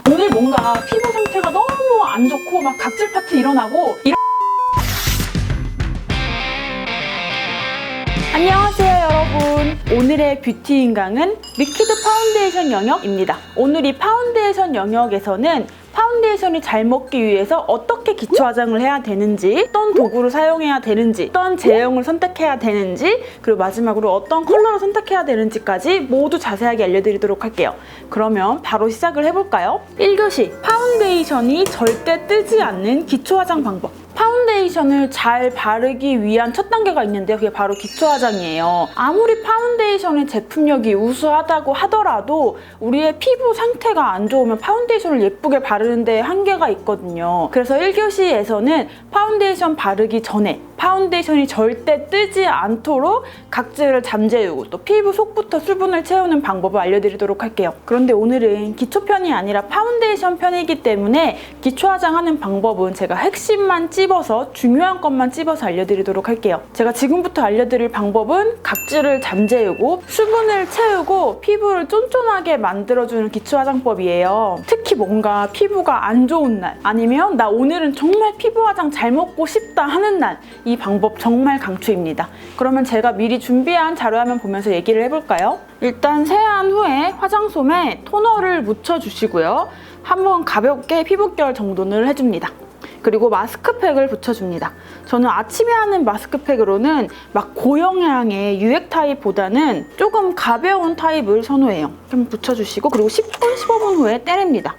오늘 뭔가 피부 상태가 너무 안 좋고 막 각질 파트 일어나고 안녕하세요 여러분. 오늘의 뷰티 인강은 리퀴드 파운데이션 영역입니다. 오늘 이 파운데이션 영역에서는 파운데이션이 잘 먹기 위해서 어떻게 기초 화장을 해야 되는지, 어떤 도구를 사용해야 되는지, 어떤 제형을 선택해야 되는지, 그리고 마지막으로 어떤 컬러를 선택해야 되는지까지 모두 자세하게 알려드리도록 할게요. 그러면 바로 시작을 해볼까요? 1교시 파운데이션이 절대 뜨지 않는 기초 화장 방법. 파운데이션을 잘 바르기 위한 첫 단계가 있는데요. 그게 바로 기초 화장이에요. 아무리 파운데이션의 제품력이 우수하다고 하더라도 우리의 피부 상태가 안 좋으면 파운데이션을 예쁘게 바르는데 한계가 있거든요. 그래서 1교시에서는 파운데이션 바르기 전에 파운데이션이 절대 뜨지 않도록 각질을 잠재우고 또 피부 속부터 수분을 채우는 방법을 알려드리도록 할게요. 그런데 오늘은 기초 편이 아니라 파운데이션 편이기 때문에 기초 화장하는 방법은 제가 핵심만 찝어서 중요한 것만 찝어서 알려드리도록 할게요. 제가 지금부터 알려드릴 방법은 각질을 잠재우고 수분을 채우고 피부를 쫀쫀하게 만들어주는 기초 화장법이에요. 특히 뭔가 피부가 안 좋은 날 아니면 나 오늘은 정말 피부 화장 잘 먹고 싶다 하는 날 이 방법 정말 강추입니다. 그러면 제가 미리 준비한 자료화면 보면서 얘기를 해볼까요? 일단 세안 후에 화장솜에 토너를 묻혀주시고요. 한번 가볍게 피부결 정돈을 해줍니다. 그리고 마스크팩을 붙여줍니다. 저는 아침에 하는 마스크팩으로는 막 고영향의 유액 타입보다는 조금 가벼운 타입을 선호해요. 좀 붙여주시고 그리고 10분, 15분 후에 떼냅니다.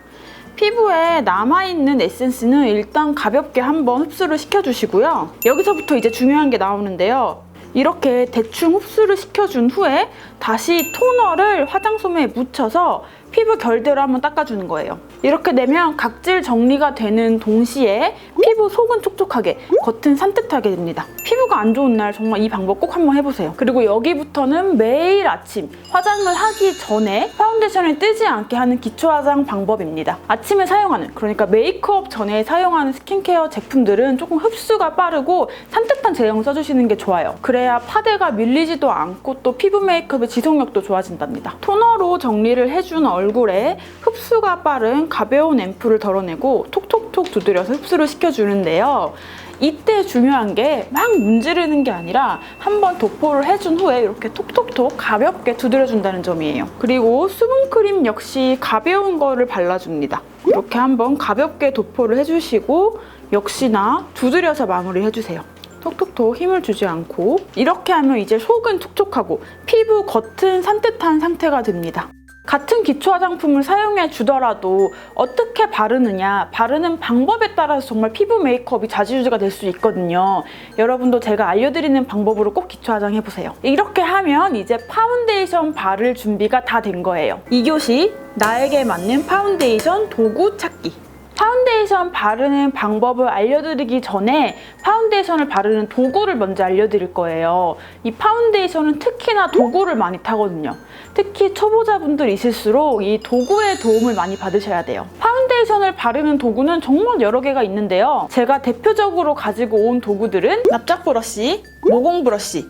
피부에 남아있는 에센스는 일단 가볍게 한번 흡수를 시켜주시고요. 여기서부터 이제 중요한 게 나오는데요. 이렇게 대충 흡수를 시켜준 후에 다시 토너를 화장솜에 묻혀서 피부 결대로 한번 닦아주는 거예요. 이렇게 되면 각질 정리가 되는 동시에 피부 속은 촉촉하게, 겉은 산뜻하게 됩니다. 피부가 안 좋은 날 정말 이 방법 꼭 한번 해보세요. 그리고 여기부터는 매일 아침 화장을 하기 전에 파운데이션을 뜨지 않게 하는 기초 화장 방법입니다. 아침에 사용하는, 그러니까 메이크업 전에 사용하는 스킨케어 제품들은 조금 흡수가 빠르고 산뜻한 제형을 써주시는 게 좋아요. 그래야 파데가 밀리지도 않고 또 피부 메이크업의 지속력도 좋아진답니다. 토너로 정리를 해준 얼굴에 흡수가 빠른 가벼운 앰플을 덜어내고 톡톡톡 두드려서 흡수를 시켜주는데요. 이때 중요한 게 막 문지르는 게 아니라 한번 도포를 해준 후에 이렇게 톡톡톡 가볍게 두드려준다는 점이에요. 그리고 수분크림 역시 가벼운 거를 발라줍니다. 이렇게 한번 가볍게 도포를 해주시고 역시나 두드려서 마무리해주세요. 톡톡톡 힘을 주지 않고 이렇게 하면 이제 속은 촉촉하고 피부 겉은 산뜻한 상태가 됩니다. 같은 기초 화장품을 사용해 주더라도 어떻게 바르느냐, 바르는 방법에 따라서 정말 피부 메이크업이 좌지우지가 될 수 있거든요. 여러분도 제가 알려드리는 방법으로 꼭 기초 화장 해보세요. 이렇게 하면 이제 파운데이션 바를 준비가 다 된 거예요. 2교시 나에게 맞는 파운데이션 도구 찾기. 파운데이션 바르는 방법을 알려드리기 전에 파운데이션을 바르는 도구를 먼저 알려드릴 거예요. 이 파운데이션은 특히나 도구를 많이 타거든요. 특히 초보자분들이실수록 이 도구의 도움을 많이 받으셔야 돼요. 파운데이션을 바르는 도구는 정말 여러 개가 있는데요. 제가 대표적으로 가지고 온 도구들은 납작 브러쉬, 모공 브러쉬,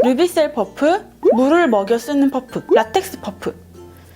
루비셀 퍼프, 물을 먹여 쓰는 퍼프, 라텍스 퍼프,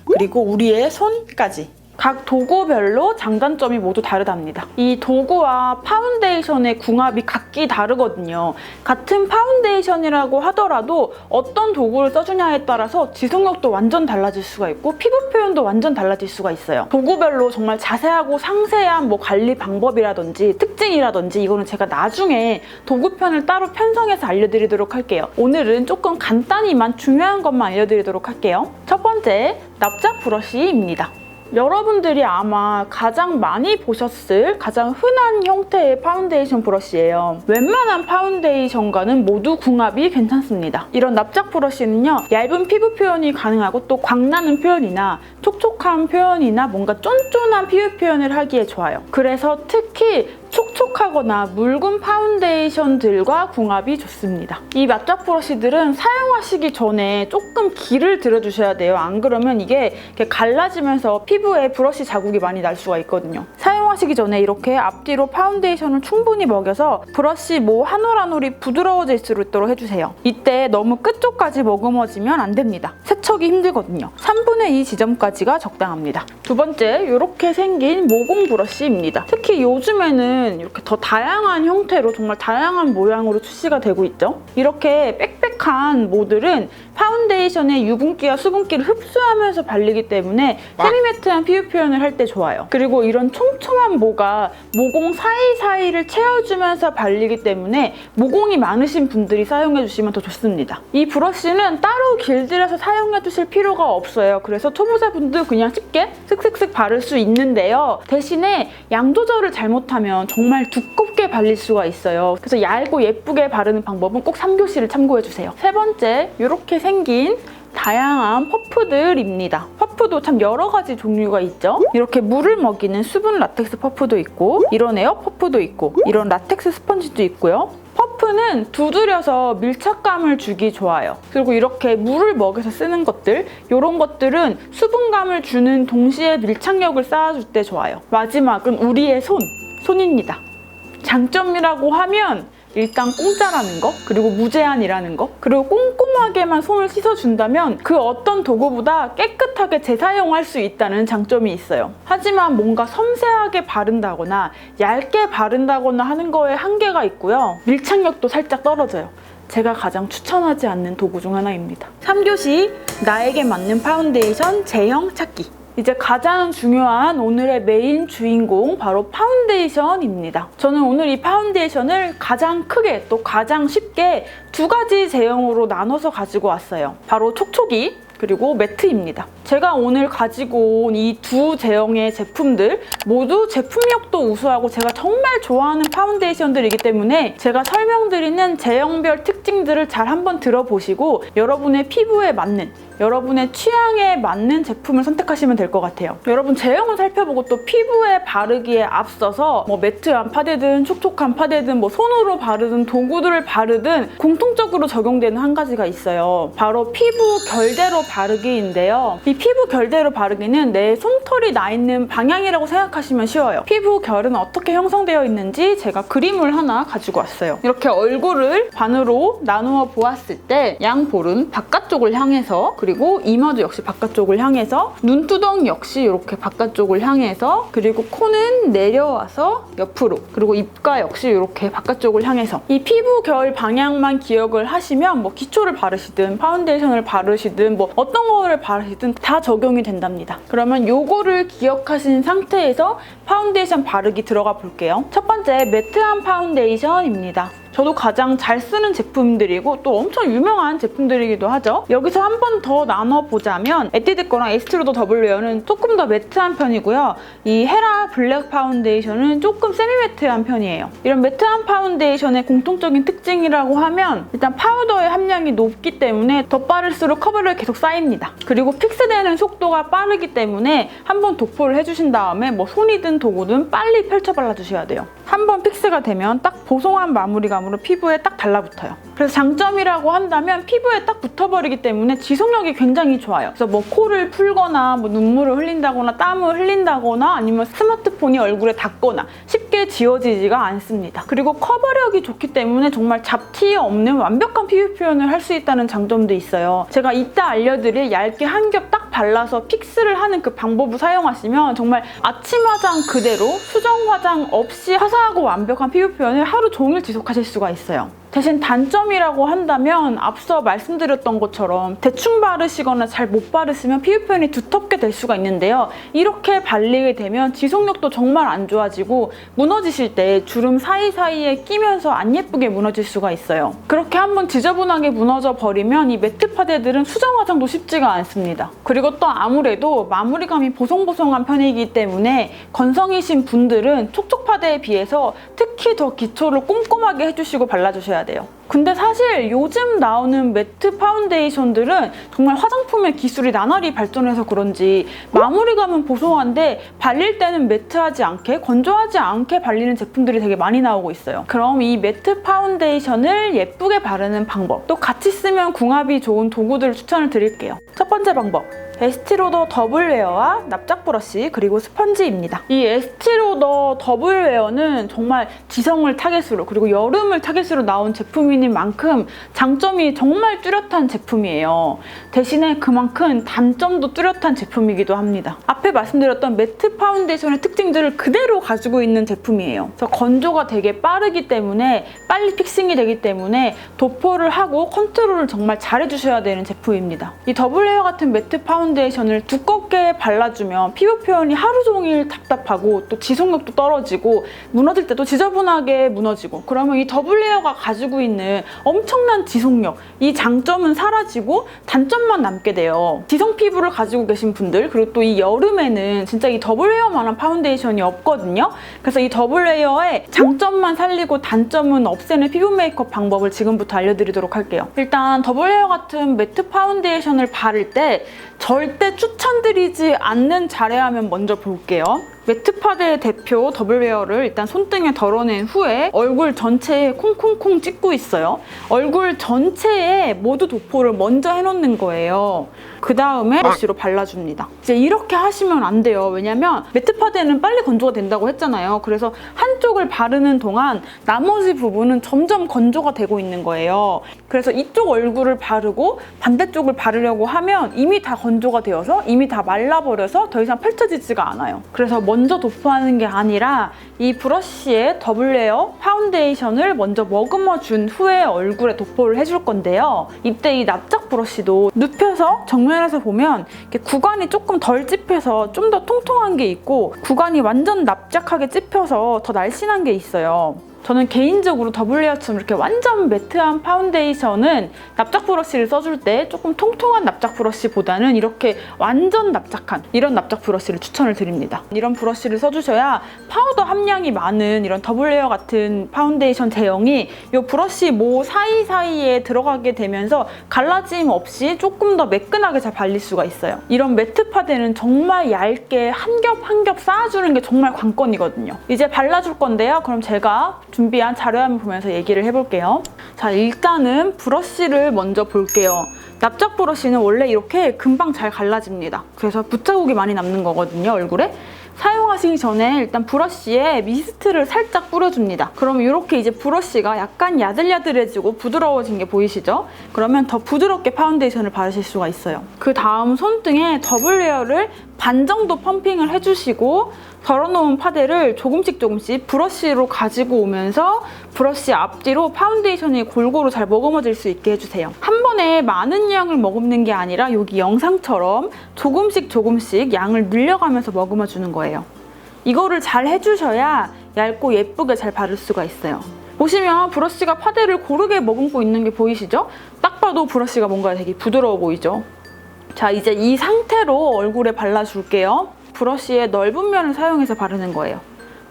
그리고 우리의 손까지. 각 도구별로 장단점이 모두 다르답니다. 이 도구와 파운데이션의 궁합이 각기 다르거든요. 같은 파운데이션이라고 하더라도 어떤 도구를 써주냐에 따라서 지속력도 완전 달라질 수가 있고 피부 표현도 완전 달라질 수가 있어요. 도구별로 정말 자세하고 상세한 관리 방법이라든지 특징이라든지 이거는 제가 나중에 도구편을 따로 편성해서 알려드리도록 할게요. 오늘은 조금 간단히만 중요한 것만 알려드리도록 할게요. 첫 번째, 납작 브러쉬입니다. 여러분들이 아마 가장 많이 보셨을 가장 흔한 형태의 파운데이션 브러쉬예요. 웬만한 파운데이션과는 모두 궁합이 괜찮습니다. 이런 납작 브러쉬는요, 얇은 피부 표현이 가능하고 또 광나는 표현이나 촉촉한 표현이나 뭔가 쫀쫀한 피부 표현을 하기에 좋아요. 그래서 특히 촉촉하거나 묽은 파운데이션들과 궁합이 좋습니다. 이 맛잡 브러쉬들은 사용하시기 전에 조금 기를 들여주셔야 돼요. 안 그러면 이게 이렇게 갈라지면서 피부에 브러쉬 자국이 많이 날 수가 있거든요. 사용하시기 전에 이렇게 앞뒤로 파운데이션을 충분히 먹여서 브러쉬 한 올 한 올이 부드러워질 수 있도록 해주세요. 이때 너무 끝쪽까지 머금어지면 안 됩니다. 세척이 힘들거든요. 3분의 2 지점까지가 적당합니다. 두 번째, 이렇게 생긴 모공 브러쉬입니다. 특히 요즘에는 이렇게 더 다양한 형태로 정말 다양한 모양으로 출시가 되고 있죠. 이렇게 빽빽한 모들은 파운데이션의 유분기와 수분기를 흡수하면서 발리기 때문에 세미매트한 피부 표현을 할 때 좋아요. 그리고 이런 촘촘한 모가 모공 사이사이를 채워주면서 발리기 때문에 모공이 많으신 분들이 사용해주시면 더 좋습니다. 이 브러쉬는 따로 길들여서 사용해주실 필요가 없어요. 그래서 초보자분도 그냥 쉽게 슥슥슥 바를 수 있는데요. 대신에 양 조절을 잘못하면 정말 두껍게 발릴 수가 있어요. 그래서 얇고 예쁘게 바르는 방법은 꼭 3교시를 참고해주세요. 세 번째, 이렇게 생긴 다양한 퍼프들입니다. 퍼프도 참 여러 가지 종류가 있죠. 이렇게 물을 먹이는 수분 라텍스 퍼프도 있고, 이런 에어 퍼프도 있고, 이런 라텍스 스펀지도 있고요. 퍼프는 두드려서 밀착감을 주기 좋아요. 그리고 이렇게 물을 먹여서 쓰는 것들, 이런 것들은 수분감을 주는 동시에 밀착력을 쌓아줄 때 좋아요. 마지막은 우리의 손입니다. 장점이라고 하면 일단 공짜라는 거, 그리고 무제한이라는 거, 그리고 꼼꼼하게만 손을 씻어준다면 그 어떤 도구보다 깨끗하게 재사용할 수 있다는 장점이 있어요. 하지만 뭔가 섬세하게 바른다거나 얇게 바른다거나 하는 거에 한계가 있고요. 밀착력도 살짝 떨어져요. 제가 가장 추천하지 않는 도구 중 하나입니다. 3교시 나에게 맞는 파운데이션 제형 찾기. 이제 가장 중요한 오늘의 메인 주인공, 바로 파운데이션입니다. 저는 오늘 이 파운데이션을 가장 크게 또 가장 쉽게 두 가지 제형으로 나눠서 가지고 왔어요. 바로 촉촉이 그리고 매트입니다. 제가 오늘 가지고 온 이 두 제형의 제품들 모두 제품력도 우수하고 제가 정말 좋아하는 파운데이션들이기 때문에 제가 설명드리는 제형별 특징들을 잘 한번 들어보시고 여러분의 피부에 맞는, 여러분의 취향에 맞는 제품을 선택하시면 될 것 같아요. 여러분 제형을 살펴보고 또 피부에 바르기에 앞서서 매트한 파데든 촉촉한 파데든 손으로 바르든 도구들을 바르든 공통적으로 적용되는 한 가지가 있어요. 바로 피부 결대로 바르기인데요. 이 피부 결대로 바르기는 내 솜털이 나 있는 방향이라고 생각하시면 쉬워요. 피부 결은 어떻게 형성되어 있는지 제가 그림을 하나 가지고 왔어요. 이렇게 얼굴을 반으로 나누어 보았을 때 양볼은 바깥쪽을 향해서, 그리고 이마도 역시 바깥쪽을 향해서, 눈두덩 역시 이렇게 바깥쪽을 향해서, 그리고 코는 내려와서 옆으로, 그리고 입가 역시 이렇게 바깥쪽을 향해서, 이 피부 결 방향만 기억을 하시면 기초를 바르시든 파운데이션을 바르시든 어떤 거를 바르시든 다 적용이 된답니다. 그러면 요거를 기억하신 상태에서 파운데이션 바르기 들어가 볼게요. 첫 번째, 매트한 파운데이션입니다. 저도 가장 잘 쓰는 제품들이고 또 엄청 유명한 제품들이기도 하죠. 여기서 한 번 더 나눠보자면 에뛰드 거랑 에스티로더 W웨어는 조금 더 매트한 편이고요. 이 헤라 블랙 파운데이션은 조금 세미 매트한 편이에요. 이런 매트한 파운데이션의 공통적인 특징이라고 하면 일단 파우더의 함량이 높기 때문에 덧바를수록 커버력이 계속 쌓입니다. 그리고 픽스되는 속도가 빠르기 때문에 한번 도포를 해주신 다음에 손이든 도구든 빨리 펼쳐 발라주셔야 돼요. 한번 픽스가 되면 딱 보송한 마무리감으로 피부에 딱 달라붙어요. 그래서 장점이라고 한다면 피부에 딱 붙어버리기 때문에 지속력이 굉장히 좋아요. 그래서 코를 풀거나 눈물을 흘린다거나 땀을 흘린다거나 아니면 스마트폰이 얼굴에 닿거나 쉽게 지워지지가 않습니다. 그리고 커버력이 좋기 때문에 정말 잡티 없는 완벽한 피부 표현을 할 수 있다는 장점도 있어요. 제가 이따 알려드릴 얇게 한 겹 딱 발라서 픽스를 하는 그 방법을 사용하시면 정말 아침 화장 그대로 수정 화장 없이 화사하고 완벽한 피부 표현을 하루 종일 지속하실 수가 있어요. 대신 단점이라고 한다면 앞서 말씀드렸던 것처럼 대충 바르시거나 잘 못 바르시면 피부 표현이 두텁게 될 수가 있는데요. 이렇게 발리게 되면 지속력도 정말 안 좋아지고 무너지실 때 주름 사이사이에 끼면서 안 예쁘게 무너질 수가 있어요. 그렇게 한번 지저분하게 무너져 버리면 이 매트 파데들은 수정 화장도 쉽지가 않습니다. 그리고 또 아무래도 마무리감이 보송보송한 편이기 때문에 건성이신 분들은 촉촉 파데에 비해서 특히 더 기초를 꼼꼼하게 해주시고 발라주셔야 돼요. 발라야 돼요. 근데 사실 요즘 나오는 매트 파운데이션들은 정말 화장품의 기술이 나날이 발전해서 그런지 마무리감은 보송한데 발릴 때는 매트하지 않게, 건조하지 않게 발리는 제품들이 되게 많이 나오고 있어요. 그럼 이 매트 파운데이션을 예쁘게 바르는 방법, 또 같이 쓰면 궁합이 좋은 도구들을 추천을 드릴게요. 첫 번째 방법, 에스티로더 더블웨어와 납작 브러쉬 그리고 스펀지입니다. 이 에스티로더 더블웨어는 정말 지성을 타겟으로 그리고 여름을 타겟으로 나온 제품인 만큼 장점이 정말 뚜렷한 제품이에요. 대신에 그만큼 단점도 뚜렷한 제품이기도 합니다. 앞에 말씀드렸던 매트 파운데이션의 특징들을 그대로 가지고 있는 제품이에요. 그래서 건조가 되게 빠르기 때문에 빨리 픽싱이 되기 때문에 도포를 하고 컨트롤을 정말 잘 해주셔야 되는 제품입니다. 이 더블웨어 같은 매트 파운데이션을 두껍게 발라주면 피부 표현이 하루 종일 답답하고 또 지속력도 떨어지고 무너질 때도 지저분하게 무너지고, 그러면 이 더블레어가 가지고 있는 엄청난 지속력, 이 장점은 사라지고 단점만 남게 돼요. 지성 피부를 가지고 계신 분들, 그리고 또 이 여름에는 진짜 이 더블레어만한 파운데이션이 없거든요. 그래서 이 더블레어의 장점만 살리고 단점은 없애는 피부 메이크업 방법을 지금부터 알려드리도록 할게요. 일단 더블레어 같은 매트 파운데이션을 바를 때 절대 추천드리지 않는 자례하면 먼저 볼게요. 매트파데의 대표 더블웨어를 일단 손등에 덜어낸 후에 얼굴 전체에 콩콩콩 찍고 있어요. 얼굴 전체에 모두 도포를 먼저 해놓는 거예요. 그 다음에 브러쉬로 발라줍니다. 이제 이렇게 하시면 안 돼요. 왜냐면 매트파데는 빨리 건조가 된다고 했잖아요. 그래서 한쪽을 바르는 동안 나머지 부분은 점점 건조가 되고 있는 거예요. 그래서 이쪽 얼굴을 바르고 반대쪽을 바르려고 하면 이미 다 건조가 되어서 이미 다 말라버려서 더 이상 펼쳐지지가 않아요. 그래서 먼저 도포하는 게 아니라 이 브러쉬에 더블레어 파운데이션을 먼저 머금어 준 후에 얼굴에 도포를 해줄 건데요. 이때 이 납작 브러쉬도 눕혀서 정면에서 보면 이렇게 구간이 조금 덜 찝혀서 좀 더 통통한 게 있고, 구간이 완전 납작하게 찝혀서 더 날씬한 게 있어요. 저는 개인적으로 더블레어처럼 이렇게 완전 매트한 파운데이션은 납작 브러쉬를 써줄 때 조금 통통한 납작 브러쉬보다는 이렇게 완전 납작한 이런 납작 브러쉬를 추천을 드립니다. 이런 브러쉬를 써주셔야 파우더 함량이 많은 이런 더블레어 같은 파운데이션 제형이 이 브러쉬 모 사이사이에 들어가게 되면서 갈라짐 없이 조금 더 매끈하게 잘 발릴 수가 있어요. 이런 매트 파데는 정말 얇게 한 겹 한 겹 쌓아주는 게 정말 관건이거든요. 이제 발라줄 건데요. 그럼 제가 준비한 자료화면 보면서 얘기를 해볼게요. 자, 일단은 브러쉬를 먼저 볼게요. 납작 브러쉬는 원래 이렇게 금방 잘 갈라집니다. 그래서 붓자국이 많이 남는 거거든요, 얼굴에. 사용하시기 전에 일단 브러쉬에 미스트를 살짝 뿌려줍니다. 그러면 이렇게 이제 브러쉬가 약간 야들야들해지고 부드러워진 게 보이시죠? 그러면 더 부드럽게 파운데이션을 바르실 수가 있어요. 그 다음 손등에 더블레어를 반 정도 펌핑을 해주시고 덜어놓은 파데를 조금씩 브러쉬로 가지고 오면서 브러쉬 앞뒤로 파운데이션이 골고루 잘 머금어질 수 있게 해주세요. 한 번에 많은 양을 머금는 게 아니라 여기 영상처럼 조금씩 양을 늘려가면서 머금어주는 거예요. 이거를 잘 해주셔야 얇고 예쁘게 잘 바를 수가 있어요. 보시면 브러쉬가 파데를 고르게 머금고 있는 게 보이시죠? 딱 봐도 브러쉬가 뭔가 되게 부드러워 보이죠? 자, 이제 이 상태로 얼굴에 발라줄게요. 브러쉬의 넓은 면을 사용해서 바르는 거예요.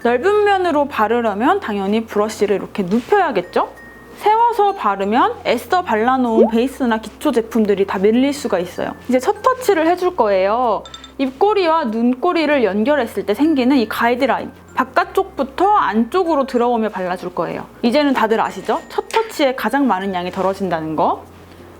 넓은 면으로 바르려면 당연히 브러쉬를 이렇게 눕혀야겠죠? 세워서 바르면 애써 발라놓은 베이스나 기초 제품들이 다 밀릴 수가 있어요. 이제 첫 터치를 해줄 거예요. 입꼬리와 눈꼬리를 연결했을 때 생기는 이 가이드라인, 바깥쪽부터 안쪽으로 들어오며 발라줄 거예요. 이제는 다들 아시죠? 첫 터치에 가장 많은 양이 덜어진다는 거.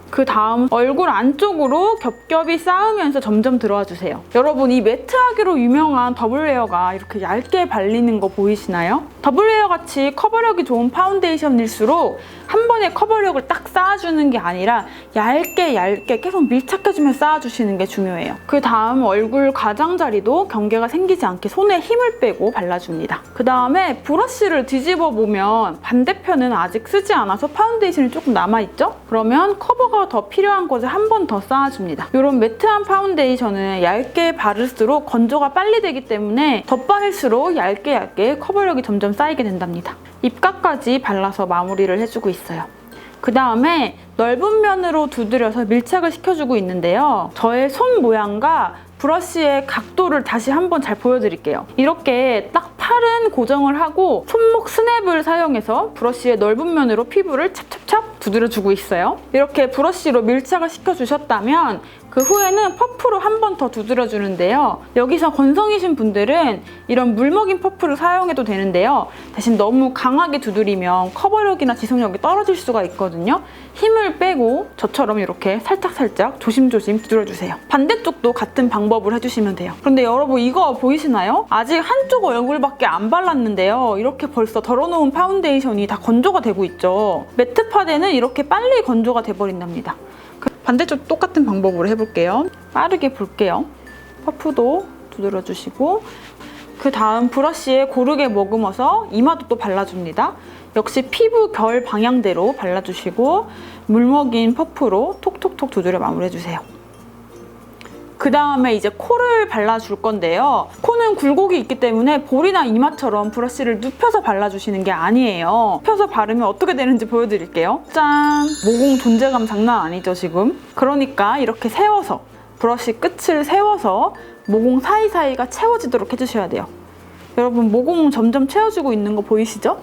그 다음 얼굴 안쪽으로 겹겹이 쌓으면서 점점 들어와 주세요. 여러분, 이 매트하기로 유명한 더블레어가 이렇게 얇게 발리는 거 보이시나요? 더블레어 같이 커버력이 좋은 파운데이션일수록 한 번에 커버력을 딱 쌓아주는 게 아니라 얇게 계속 밀착해주면서 쌓아주시는 게 중요해요. 그 다음 얼굴 가장자리도 경계가 생기지 않게 손에 힘을 빼고 발라줍니다. 그 다음에 브러쉬를 뒤집어 보면 반대편은 아직 쓰지 않아서 파운데이션이 조금 남아있죠? 그러면 커버가 더 필요한 곳에 한 번 더 쌓아줍니다. 이런 매트한 파운데이션은 얇게 바를수록 건조가 빨리 되기 때문에 덧바를수록 얇게 커버력이 점점 쌓이게 된답니다. 입가까지 발라서 마무리를 해주고 있어요. 그 다음에 넓은 면으로 두드려서 밀착을 시켜주고 있는데요. 저의 손 모양과 브러쉬의 각도를 다시 한번 잘 보여드릴게요. 이렇게 딱 팔은 고정을 하고 손목 스냅을 사용해서 브러쉬의 넓은 면으로 피부를 찹찹찹 두드려주고 있어요. 이렇게 브러쉬로 밀착을 시켜주셨다면 그 후에는 퍼프로 한 번 더 두드려주는데요. 여기서 건성이신 분들은 이런 물먹인 퍼프를 사용해도 되는데요. 대신 너무 강하게 두드리면 커버력이나 지속력이 떨어질 수가 있거든요. 힘을 빼고 저처럼 이렇게 살짝살짝 조심조심 두드려주세요. 반대쪽도 같은 방법을 해주시면 돼요. 그런데 여러분 이거 보이시나요? 아직 한쪽 얼굴밖에 안 발랐는데요. 이렇게 벌써 덜어놓은 파운데이션이 다 건조가 되고 있죠. 매트 파데는 이렇게 빨리 건조가 돼버린답니다. 반대쪽 똑같은 방법으로 해볼게요. 빠르게 볼게요. 퍼프도 두드려주시고 그 다음 브러쉬에 고르게 머금어서 이마도 또 발라줍니다. 역시 피부 결 방향대로 발라주시고 물먹인 퍼프로 톡톡톡 두드려 마무리해주세요. 그 다음에 이제 코를 발라줄 건데요. 코는 굴곡이 있기 때문에 볼이나 이마처럼 브러쉬를 눕혀서 발라주시는 게 아니에요. 눕혀서 바르면 어떻게 되는지 보여드릴게요. 짠! 모공 존재감 장난 아니죠, 지금? 그러니까 이렇게 세워서, 브러쉬 끝을 세워서 모공 사이사이가 채워지도록 해주셔야 돼요. 여러분 모공 점점 채워지고 있는 거 보이시죠?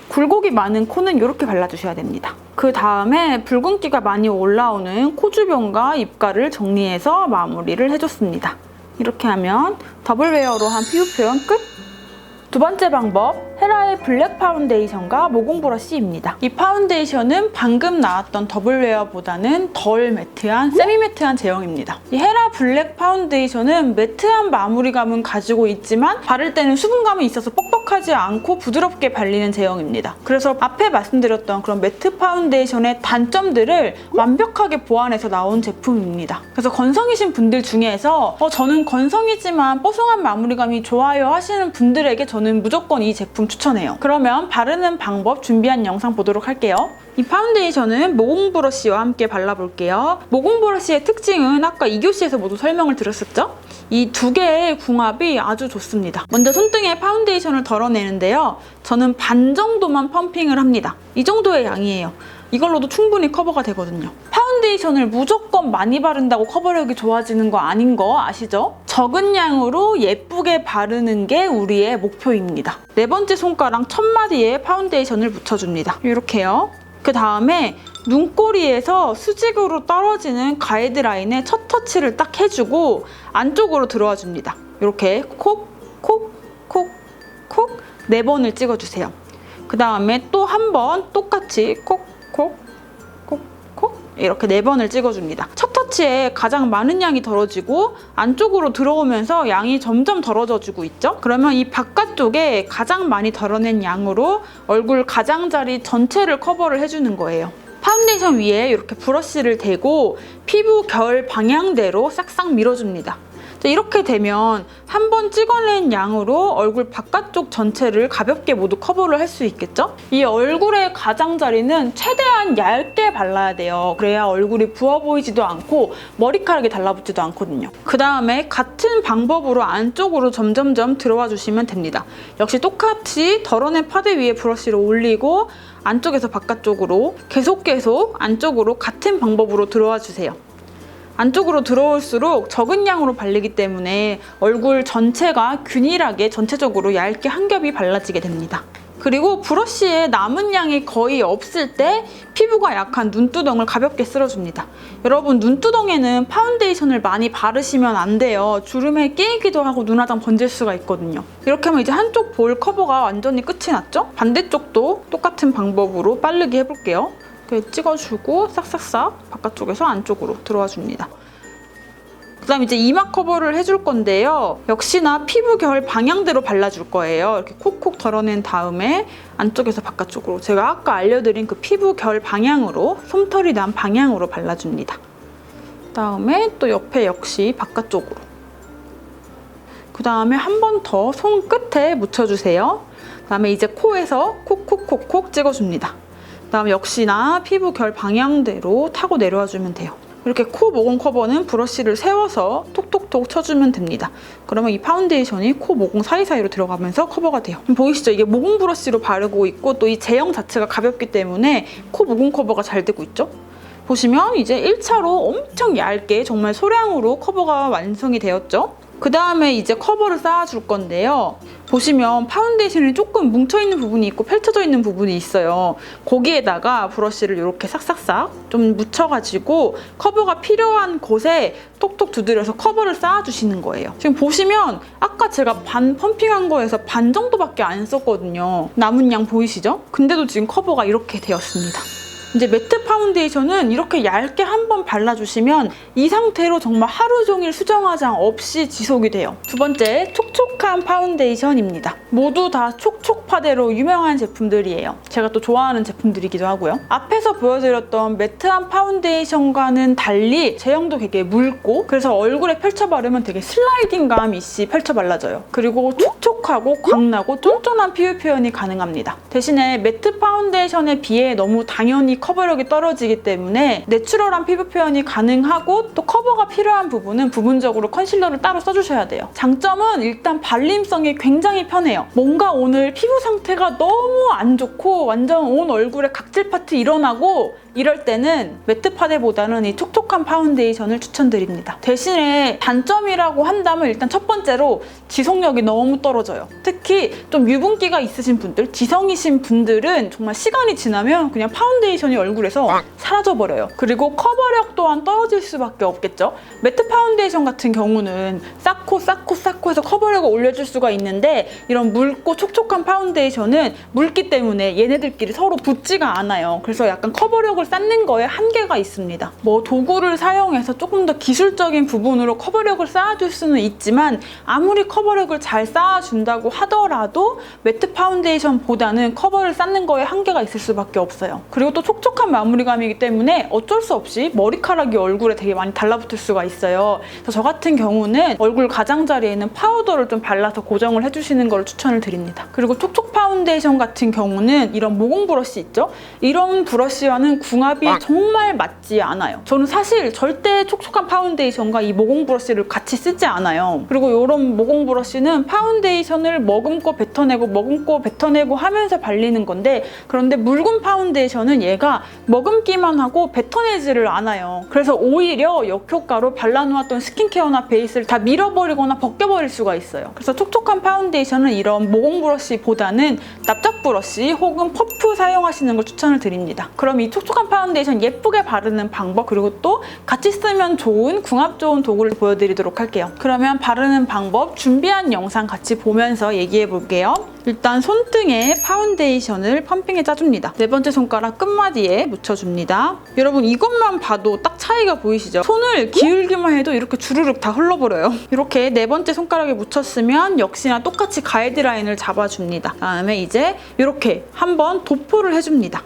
굴곡이 많은 코는 이렇게 발라주셔야 됩니다. 그 다음에 붉은기가 많이 올라오는 코 주변과 입가를 정리해서 마무리를 해줬습니다. 이렇게 하면 더블 웨어로 한 피부 표현 끝! 두 번째 방법, 헤라의 블랙 파운데이션과 모공 브러쉬입니다. 이 파운데이션은 방금 나왔던 더블 웨어보다는 덜 매트한 세미 매트한 제형입니다. 이 헤라 블랙 파운데이션은 매트한 마무리감은 가지고 있지만 바를 때는 수분감이 있어서 뻑뻑하지 않고 부드럽게 발리는 제형입니다. 그래서 앞에 말씀드렸던 그런 매트 파운데이션의 단점들을 완벽하게 보완해서 나온 제품입니다. 그래서 건성이신 분들 중에서 저는 건성이지만 뽀송한 마무리감이 좋아요 하시는 분들에게 저는 무조건 이 제품 추천해요. 그러면 바르는 방법 준비한 영상 보도록 할게요. 이 파운데이션은 모공 브러쉬와 함께 발라볼게요. 모공 브러쉬의 특징은 아까 2교시에서 모두 설명을 드렸었죠? 이 두 개의 궁합이 아주 좋습니다. 먼저 손등에 파운데이션을 덜어내는데요. 저는 반 정도만 펌핑을 합니다. 이 정도의 양이에요. 이걸로도 충분히 커버가 되거든요. 파운데이션을 무조건 많이 바른다고 커버력이 좋아지는 거 아닌 거 아시죠? 적은 양으로 예쁘게 바르는 게 우리의 목표입니다. 네 번째 손가락 첫마디에 파운데이션을 묻혀줍니다. 이렇게요. 그 다음에 눈꼬리에서 수직으로 떨어지는 가이드라인에 첫 터치를 딱 해주고 안쪽으로 들어와 줍니다. 이렇게 콕, 콕, 콕, 콕 4번을 찍어주세요. 그 다음에 또 한 번 똑같이 콕, 콕, 콕, 콕 이렇게 4번을 찍어줍니다. 첫 터치에 가장 많은 양이 덜어지고 안쪽으로 들어오면서 양이 점점 덜어져주고 있죠? 그러면 이 바깥쪽에 가장 많이 덜어낸 양으로 얼굴 가장자리 전체를 커버를 해주는 거예요. 파운데이션 위에 이렇게 브러쉬를 대고 피부 결 방향대로 싹싹 밀어줍니다. 이렇게 되면 한 번 찍어낸 양으로 얼굴 바깥쪽 전체를 가볍게 모두 커버를 할 수 있겠죠? 이 얼굴의 가장자리는 최대한 얇게 발라야 돼요. 그래야 얼굴이 부어 보이지도 않고 머리카락이 달라붙지도 않거든요. 그 다음에 같은 방법으로 안쪽으로 점점점 들어와 주시면 됩니다. 역시 똑같이 덜어낸 파데 위에 브러쉬를 올리고 안쪽에서 바깥쪽으로 계속 안쪽으로 같은 방법으로 들어와 주세요. 안쪽으로 들어올수록 적은 양으로 발리기 때문에 얼굴 전체가 균일하게 전체적으로 얇게 한 겹이 발라지게 됩니다. 그리고 브러쉬에 남은 양이 거의 없을 때 피부가 약한 눈두덩을 가볍게 쓸어줍니다. 여러분 눈두덩에는 파운데이션을 많이 바르시면 안 돼요. 주름에 끼이기도 하고 눈화장 번질 수가 있거든요. 이렇게 하면 이제 한쪽 볼 커버가 완전히 끝이 났죠? 반대쪽도 똑같은 방법으로 빠르게 해볼게요. 이렇게 찍어주고 싹싹싹 바깥쪽에서 안쪽으로 들어와 줍니다. 그 다음 이제 이마 커버를 해줄 건데요. 역시나 피부 결 방향대로 발라줄 거예요. 이렇게 콕콕 덜어낸 다음에 안쪽에서 바깥쪽으로 제가 아까 알려드린 그 피부 결 방향으로 솜털이 난 방향으로 발라줍니다. 그 다음에 또 옆에 역시 바깥쪽으로. 그 다음에 한 번 더 손끝에 묻혀주세요. 그 다음에 이제 코에서 콕콕콕콕 찍어줍니다. 그 다음 역시나 피부 결 방향대로 타고 내려와 주면 돼요. 이렇게 코 모공 커버는 브러쉬를 세워서 톡톡톡 쳐주면 됩니다. 그러면 이 파운데이션이 코 모공 사이사이로 들어가면서 커버가 돼요. 보이시죠? 이게 모공 브러쉬로 바르고 있고 또 이 제형 자체가 가볍기 때문에 코 모공 커버가 잘 되고 있죠? 보시면 이제 1차로 엄청 얇게 정말 소량으로 커버가 완성이 되었죠? 그 다음에 이제 커버를 쌓아줄 건데요. 보시면 파운데이션이 조금 뭉쳐있는 부분이 있고 펼쳐져 있는 부분이 있어요. 거기에다가 브러쉬를 이렇게 싹싹싹 좀 묻혀가지고 커버가 필요한 곳에 톡톡 두드려서 커버를 쌓아주시는 거예요. 지금 보시면 아까 제가 반 펌핑한 거에서 반 정도밖에 안 썼거든요. 남은 양 보이시죠? 근데도 지금 커버가 이렇게 되었습니다. 이제 매트 파운데이션은 이렇게 얇게 한번 발라주시면 이 상태로 정말 하루 종일 수정 화장 없이 지속이 돼요. 두 번째, 촉촉한 파운데이션입니다. 모두 다 촉촉파데로 유명한 제품들이에요. 제가 또 좋아하는 제품들이기도 하고요. 앞에서 보여드렸던 매트한 파운데이션과는 달리 제형도 되게 묽고 그래서 얼굴에 펼쳐 바르면 되게 슬라이딩감 있이 펼쳐 발라져요. 그리고 촉촉하고 광나고 쫀쫀한 피부 표현이 가능합니다. 대신에 매트 파운데이션에 비해 너무 당연히 커버력이 떨어지기 때문에 내추럴한 피부 표현이 가능하고 또 커버가 필요한 부분은 부분적으로 컨실러를 따로 써주셔야 돼요. 장점은 일단 발림성이 굉장히 편해요. 뭔가 오늘 피부 상태가 너무 안 좋고 완전 온 얼굴에 각질 파트 일어나고 이럴 때는 매트 파데보다는 이 촉촉한 파운데이션을 추천드립니다. 대신에 단점이라고 한다면 일단 첫 번째로 지속력이 너무 떨어져요. 특히 좀 유분기가 있으신 분들, 지성이신 분들은 정말 시간이 지나면 그냥 파운데이션이 얼굴에서 사라져버려요. 그리고 커버력 또한 떨어질 수밖에 없겠죠. 매트 파운데이션 같은 경우는 쌓고 해서 커버력을 올려줄 수가 있는데 이런 묽고 촉촉한 파운데이션은 묽기 때문에 얘네들끼리 서로 붙지가 않아요. 그래서 약간 커버력을 쌓는 거에 한계가 있습니다. 뭐 도구를 사용해서 조금 더 기술적인 부분으로 커버력을 쌓아줄 수는 있지만 아무리 커버력을 잘 쌓아준다고 하더라도 매트 파운데이션보다는 커버를 쌓는 거에 한계가 있을 수밖에 없어요. 그리고 또 촉촉한 마무리감이기 때문에 어쩔 수 없이 머리카락이 얼굴에 되게 많이 달라붙을 수가 있어요. 그래서 저 같은 경우는 얼굴 가장자리에 있는 파우더를 좀 발라서 고정을 해주시는 걸 추천을 드립니다. 그리고 촉촉 파운데이션 같은 경우는 이런 모공 브러쉬 있죠? 이런 브러쉬와는 궁합이 정말 맞지 않아요. 저는 사실 절대 촉촉한 파운데이션과 이 모공 브러쉬를 같이 쓰지 않아요. 그리고 이런 모공 브러쉬는 파운데이션을 머금고 뱉어내고 하면서 발리는 건데 그런데 묽은 파운데이션은 얘가 머금기만 하고 뱉어내지를 않아요. 그래서 오히려 역효과로 발라놓았던 스킨케어나 베이스를 다 밀어버리거나 벗겨버릴 수가 있어요. 그래서 촉촉한 파운데이션은 이런 모공 브러쉬보다는 납작 브러쉬 혹은 퍼프 사용하시는 걸 추천을 드립니다. 그럼 이 촉촉한 파운데이션 예쁘게 바르는 방법 그리고 또 같이 쓰면 좋은 궁합 좋은 도구를 보여드리도록 할게요. 그러면 바르는 방법 준비한 영상 같이 보면서 얘기해 볼게요. 일단 손등에 파운데이션을 펌핑해 짜줍니다. 네 번째 손가락 끝마디에 묻혀줍니다. 여러분 이것만 봐도 딱 차이가 보이시죠? 손을 기울기만 해도 이렇게 주르륵 다 흘러버려요. 이렇게 네 번째 손가락에 묻혔으면 역시나 똑같이 가이드라인을 잡아줍니다. 그다음에 이제 이렇게 한번 도포를 해줍니다.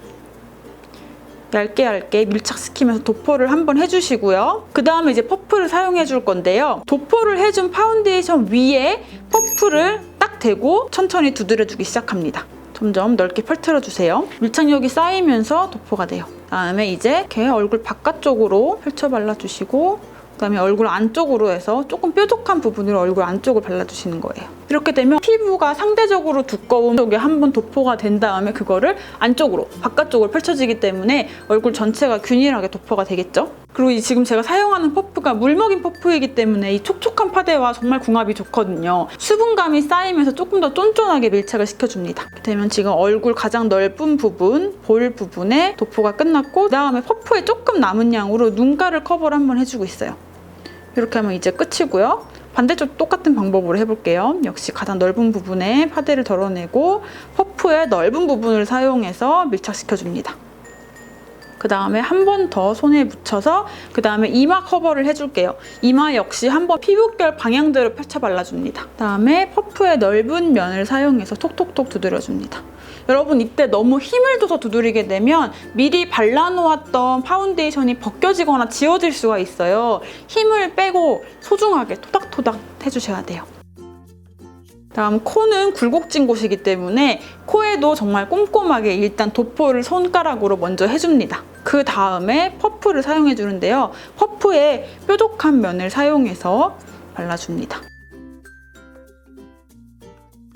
얇게 밀착시키면서 도포를 한번 해주시고요. 그 다음에 이제 퍼프를 사용해 줄 건데요. 도포를 해준 파운데이션 위에 퍼프를 딱 대고 천천히 두드려주기 시작합니다. 점점 넓게 펼쳐주세요. 밀착력이 쌓이면서 도포가 돼요. 그다음에 이제 이렇게 얼굴 바깥쪽으로 펼쳐 발라주시고 그다음에 얼굴 안쪽으로 해서 조금 뾰족한 부분으로 얼굴 안쪽을 발라주시는 거예요. 이렇게 되면 피부가 상대적으로 두꺼운 쪽에 한번 도포가 된 다음에 그거를 안쪽으로, 바깥쪽으로 펼쳐지기 때문에 얼굴 전체가 균일하게 도포가 되겠죠? 그리고 지금 제가 사용하는 퍼프가 물먹인 퍼프이기 때문에 이 촉촉한 파데와 정말 궁합이 좋거든요. 수분감이 쌓이면서 조금 더 쫀쫀하게 밀착을 시켜줍니다. 이렇게 되면 지금 얼굴 가장 넓은 부분, 볼 부분에 도포가 끝났고 그다음에 퍼프에 조금 남은 양으로 눈가를 커버를 한번 해주고 있어요. 이렇게 하면 이제 끝이고요. 반대쪽 똑같은 방법으로 해볼게요. 역시 가장 넓은 부분에 파데를 덜어내고 퍼프의 넓은 부분을 사용해서 밀착시켜줍니다. 그 다음에 한 번 더 손에 묻혀서 그 다음에 이마 커버를 해줄게요. 이마 역시 한번 피부결 방향대로 펼쳐 발라줍니다. 그 다음에 퍼프의 넓은 면을 사용해서 톡톡톡 두드려줍니다. 여러분 이때 너무 힘을 줘서 두드리게 되면 미리 발라놓았던 파운데이션이 벗겨지거나 지워질 수가 있어요. 힘을 빼고 소중하게 토닥토닥 해주셔야 돼요. 다음 코는 굴곡진 곳이기 때문에 코에도 정말 꼼꼼하게 일단 도포를 손가락으로 먼저 해줍니다. 그 다음에 퍼프를 사용해 주는데요. 퍼프에 뾰족한 면을 사용해서 발라줍니다.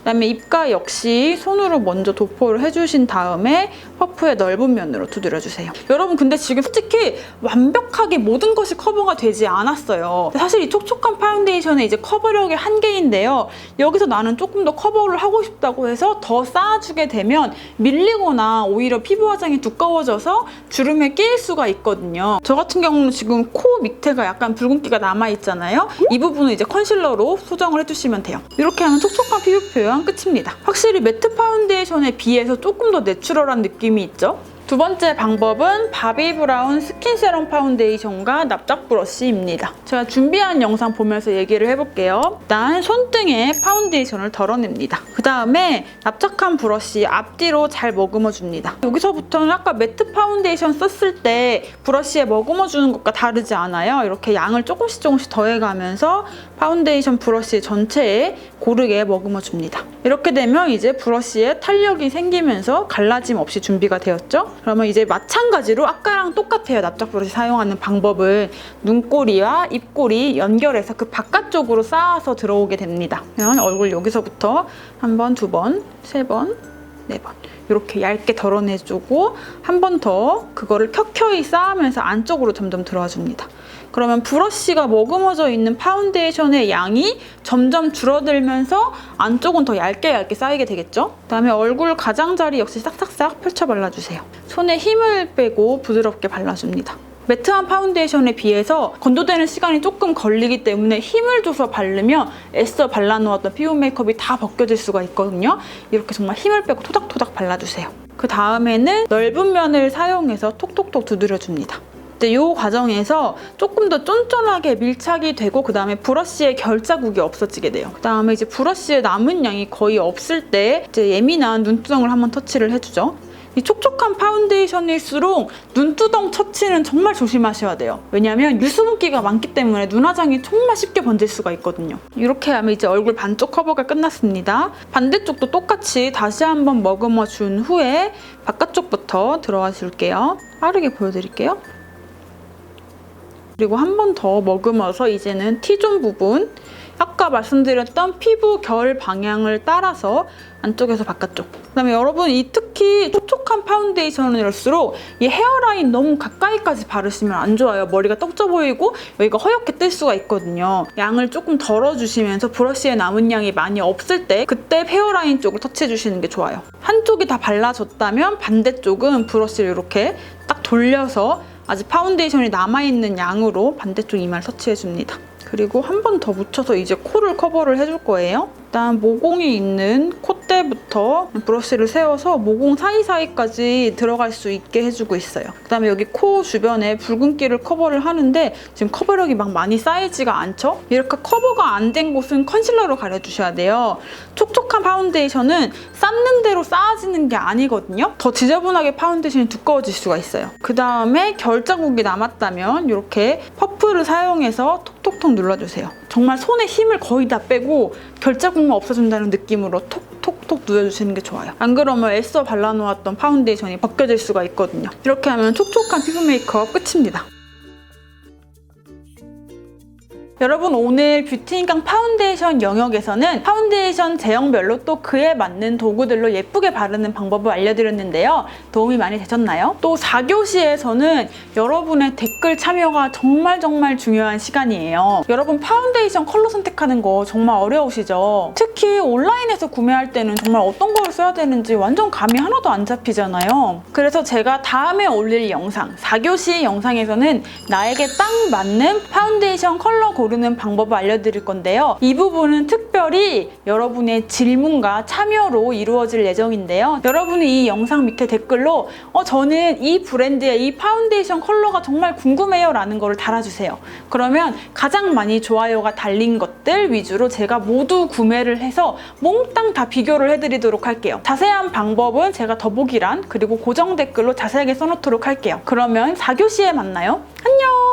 그다음에 입가 역시 손으로 먼저 도포를 해주신 다음에 퍼프의 넓은 면으로 두드려주세요. 여러분 근데 지금 솔직히 완벽하게 모든 것이 커버가 되지 않았어요. 사실 이 촉촉한 파운데이션의 이제 커버력의 한계인데요. 여기서 나는 조금 더 커버를 하고 싶다고 해서 더 쌓아주게 되면 밀리거나 오히려 피부 화장이 두꺼워져서 주름에 끼일 수가 있거든요. 저 같은 경우는 지금 코 밑에가 약간 붉은기가 남아있잖아요. 이 부분은 이제 컨실러로 소정을 해주시면 돼요. 이렇게 하면 촉촉한 피부 표현 끝입니다. 확실히 매트 파운데이션에 비해서 조금 더 내추럴한 느낌이 있죠? 두 번째 방법은 바비 브라운 스킨 세럼 파운데이션과 납작 브러쉬입니다. 제가 준비한 영상 보면서 얘기를 해볼게요. 일단 손등에 파운데이션을 덜어냅니다. 그 다음에 납작한 브러쉬 앞뒤로 잘 머금어 줍니다. 여기서부터는 아까 매트 파운데이션 썼을 때 브러쉬에 머금어 주는 것과 다르지 않아요. 이렇게 양을 조금씩 더해가면서 파운데이션 브러쉬 전체에 고르게 머금어 줍니다. 이렇게 되면 이제 브러쉬에 탄력이 생기면서 갈라짐 없이 준비가 되었죠? 그러면 이제 마찬가지로 아까랑 똑같아요. 납작 브러쉬 사용하는 방법은 눈꼬리와 입꼬리 연결해서 그 바깥쪽으로 쌓아서 들어오게 됩니다. 그러면 얼굴 여기서부터 한 번, 두 번, 세 번, 네 번 이렇게 얇게 덜어내주고 한 번 더 그거를 켜켜이 쌓으면서 안쪽으로 점점 들어와줍니다. 그러면 브러쉬가 머금어져 있는 파운데이션의 양이 점점 줄어들면서 안쪽은 더 얇게 쌓이게 되겠죠? 그다음에 얼굴 가장자리 역시 싹싹싹 펼쳐 발라주세요. 손에 힘을 빼고 부드럽게 발라줍니다. 매트한 파운데이션에 비해서 건조되는 시간이 조금 걸리기 때문에 힘을 줘서 바르면 애써 발라놓았던 피부 메이크업이 다 벗겨질 수가 있거든요. 이렇게 정말 힘을 빼고 토닥토닥 발라주세요. 그 다음에는 넓은 면을 사용해서 톡톡톡 두드려줍니다. 이 과정에서 조금 더 쫀쫀하게 밀착이 되고 그 다음에 브러쉬에 결자국이 없어지게 돼요. 그 다음에 이제 브러쉬에 남은 양이 거의 없을 때 이제 예민한 눈두덩을 한번 터치를 해주죠. 이 촉촉한 파운데이션일수록 눈두덩 터치는 정말 조심하셔야 돼요. 왜냐하면 유수분기가 많기 때문에 눈화장이 정말 쉽게 번질 수가 있거든요. 이렇게 하면 이제 얼굴 반쪽 커버가 끝났습니다. 반대쪽도 똑같이 다시 한번 머금어 준 후에 바깥쪽부터 들어가 줄게요. 빠르게 보여드릴게요. 그리고 한 번 더 머금어서 이제는 T존 부분, 아까 말씀드렸던 피부 결 방향을 따라서 안쪽에서 바깥쪽. 그다음에 여러분 이 특히 촉촉한 파운데이션일수록 이 헤어라인 너무 가까이까지 바르시면 안 좋아요. 머리가 떡져 보이고 여기가 허옇게 뜰 수가 있거든요. 양을 조금 덜어주시면서 브러쉬에 남은 양이 많이 없을 때 그때 헤어라인 쪽을 터치해주시는 게 좋아요. 한쪽이 다 발라졌다면 반대쪽은 브러쉬를 이렇게 딱 돌려서 아직 파운데이션이 남아있는 양으로 반대쪽 이마를 터치해줍니다. 그리고 한 번 더 묻혀서 이제 코를 커버를 해줄 거예요. 일단 모공이 있는 콧대부터 브러쉬를 세워서 모공 사이사이까지 들어갈 수 있게 해주고 있어요. 그다음에 여기 코 주변에 붉은기를 커버를 하는데 지금 커버력이 막 많이 쌓이지가 않죠? 이렇게 커버가 안 된 곳은 컨실러로 가려주셔야 돼요. 촉촉한 파운데이션은 쌓는 대로 쌓아지는 게 아니거든요. 더 지저분하게 파운데이션이 두꺼워질 수가 있어요. 그다음에 결자국이 남았다면 이렇게 퍼프를 사용해서 톡톡톡 눌러주세요. 정말 손에 힘을 거의 다 빼고 결자국만 없어진다는 느낌으로 톡톡톡 누워주시는 게 좋아요. 안 그러면 애써 발라놓았던 파운데이션이 벗겨질 수가 있거든요. 이렇게 하면 촉촉한 피부 메이크업 끝입니다. 여러분 오늘 뷰티인강 파운데이션 영역에서는 파운데이션 제형별로 또 그에 맞는 도구들로 예쁘게 바르는 방법을 알려드렸는데요. 도움이 많이 되셨나요? 또 4교시에서는 여러분의 댓글 참여가 정말 중요한 시간이에요. 여러분 파운데이션 컬러 선택하는 거 정말 어려우시죠? 특히 온라인에서 구매할 때는 정말 어떤 걸 써야 되는지 완전 감이 하나도 안 잡히잖아요. 그래서 제가 다음에 올릴 영상, 4교시 영상에서는 나에게 딱 맞는 파운데이션 컬러 고르는 방법을 알려드릴 건데요. 이 부분은 특별히 여러분의 질문과 참여로 이루어질 예정인데요. 여러분이 이 영상 밑에 댓글로 저는 이 브랜드의 이 파운데이션 컬러가 정말 궁금해요 라는 거를 달아주세요. 그러면 가장 많이 좋아요가 달린 것들 위주로 제가 모두 구매를 해서 몽땅 다 비교를 해드리도록 할게요. 자세한 방법은 제가 더보기란 그리고 고정 댓글로 자세하게 써놓도록 할게요. 그러면 4교시에 만나요. 안녕!